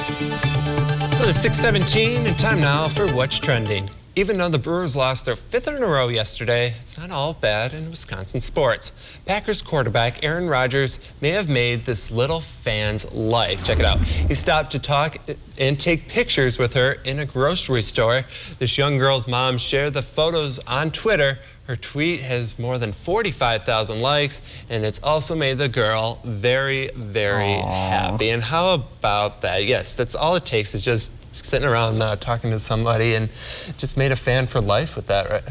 Well, it's 6:17 and time now for What's Trending. Even though the Brewers lost their fifth in a row yesterday, it's not all bad in Wisconsin sports. Packers quarterback Aaron Rodgers may have made this little fan's life. Check it out. He stopped to talk and take pictures with her in a grocery store. This young girl's mom shared the photos on Twitter. Her tweet has more than 45,000 likes, and it's also made the girl very, very happy. And how about that? Yes, that's all it takes is just sitting around talking to somebody, and just made a fan for life with that, right?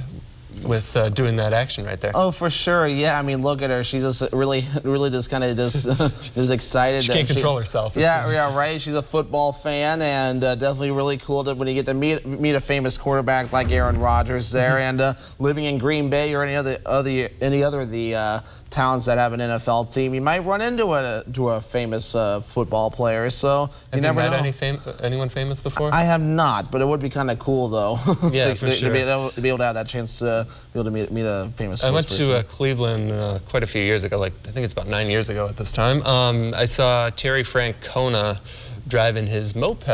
With doing that action right there. Oh, for sure. Yeah, I mean, look at her. She's just really just kind of just excited. She can't control herself. Yeah, right. She's a football fan, and definitely really cool when you get to meet a famous quarterback like Aaron Rodgers there, and living in Green Bay or any other of the towns that have an NFL team, you might run into a famous football player. So have you met anyone famous before? I have not, but it would be kind of cool though. Yeah, for sure. To be able to have that chance to be able to meet a famous person. I went to Cleveland quite a few years ago, I think it's about 9 years ago at this time. I saw Terry Francona driving his moped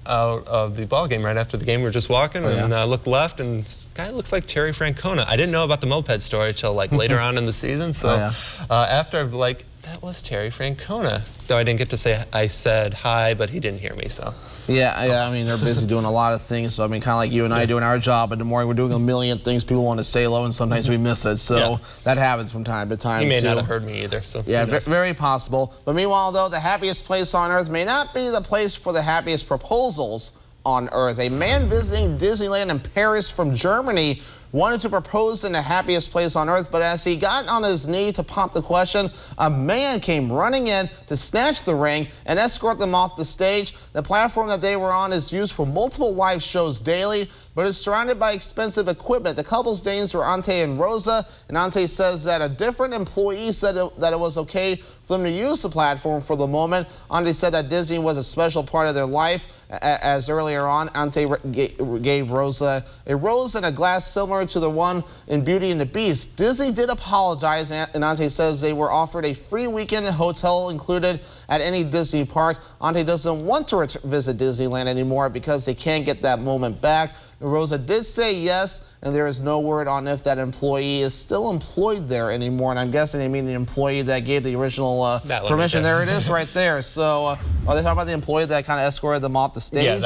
out of the ball game right after the game. We were just walking and I looked left, and this guy looks like Terry Francona. I didn't know about the moped story until like later on in the season. So after I'm like, that was Terry Francona. Though I didn't get to say, I said hi, but he didn't hear me, so. Yeah, I mean, they're busy doing a lot of things, so I mean, kind of like you and I doing our job, and the morning we're doing a million things, people want to say hello, and sometimes we miss it, so that happens from time to time, He may not have heard me either, so. Yeah, very possible. But meanwhile, though, the happiest place on earth may not be the place for the happiest proposals on earth. A man visiting Disneyland in Paris from Germany wanted to propose in the happiest place on earth, but as he got on his knee to pop the question, a man came running in to snatch the ring and escort them off the stage. The platform that they were on is used for multiple live shows daily, but is surrounded by expensive equipment. The couple's names were Ante and Rosa, and Ante says that a different employee said that it was okay for them to use the platform for the moment. Ante said that Disney was a special part of their life, as earlier on, Ante gave Rosa a rose and a glass similar to the one in Beauty and the Beast. Disney did apologize, and Ante says they were offered a free weekend hotel included at any Disney park. Ante doesn't want to visit Disneyland anymore because they can't get that moment back. Rosa did say yes, and there is no word on if that employee is still employed there anymore. And I'm guessing they mean the employee that gave the original permission. There it is right there. So are they talking about the employee that kind of escorted them off the stage? Yeah,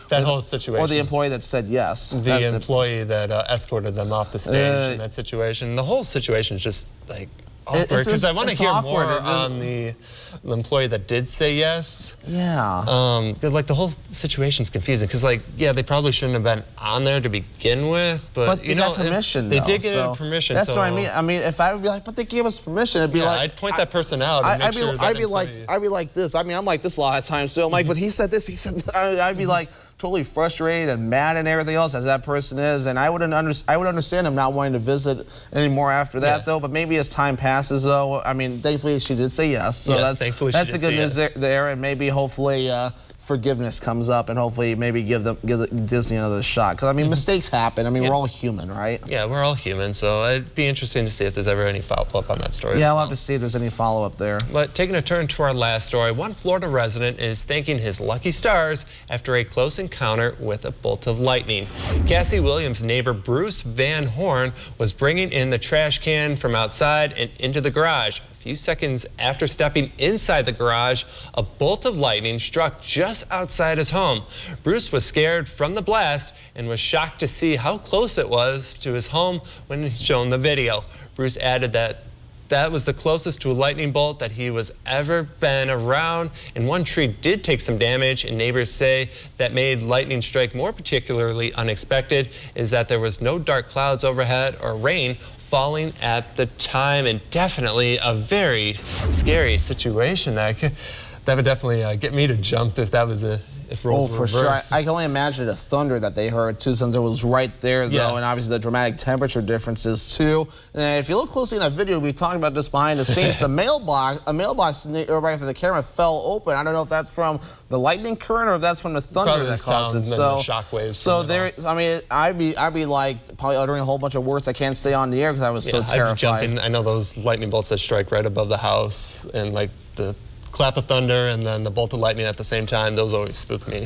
that whole situation. Or the employee that said yes? The employee that escorted them off the stage in that situation. The whole situation is just like awkward, because I want to hear more on the employee that did say yes. Yeah. Like the whole situation's confusing, because like, yeah, they probably shouldn't have been on there to begin with, but they got permission. They did get permission. That's what I mean. I mean, if I would be like, but they gave us permission, it'd be like, I'd point that person out. And I'd be like this. I mean, I'm like this a lot of times. So I'm like, but he said this. He said that. I'd be like totally frustrated and mad and everything else, as that person is, and I would understand him not wanting to visit anymore after that, though. But maybe as time passes, though, I mean, thankfully she did say yes, so that's the good news there, and maybe hopefully forgiveness comes up, and hopefully maybe give Disney another shot, because I mean, mistakes happen. I mean, we're all human, right? Yeah, we're all human, so it'd be interesting to see if there's ever any follow-up on that story. Yeah, I'll have to see if there's any follow-up there. But taking a turn to our last story, one Florida resident is thanking his lucky stars after a close encounter with a bolt of lightning. Cassie Williams' neighbor Bruce Van Horn was bringing in the trash can from outside and into the garage. A few seconds after stepping inside the garage, a bolt of lightning struck just outside his home. Bruce was scared from the blast and was shocked to see how close it was to his home when shown the video. Bruce added that was the closest to a lightning bolt that he was ever been around, and one tree did take some damage, and neighbors say that made lightning strike more particularly unexpected is that there was no dark clouds overhead or rain falling at the time, and definitely a very scary situation. That would definitely get me to jump if that was if roles were reversed. For sure. I can only imagine the thunder that they heard too. Something was right there, though, and obviously the dramatic temperature differences too. And if you look closely in that video, we talked about this behind the scenes. A mailbox right after the camera fell open. I don't know if that's from the lightning current or if that's from the thunder that caused it. So shockwaves. So there, I mean, I'd be like probably uttering a whole bunch of words I can't stay on the air because I was so terrified. I know those lightning bolts that strike right above the house and like the clap of thunder and then the bolt of lightning at the same time, those always spook me.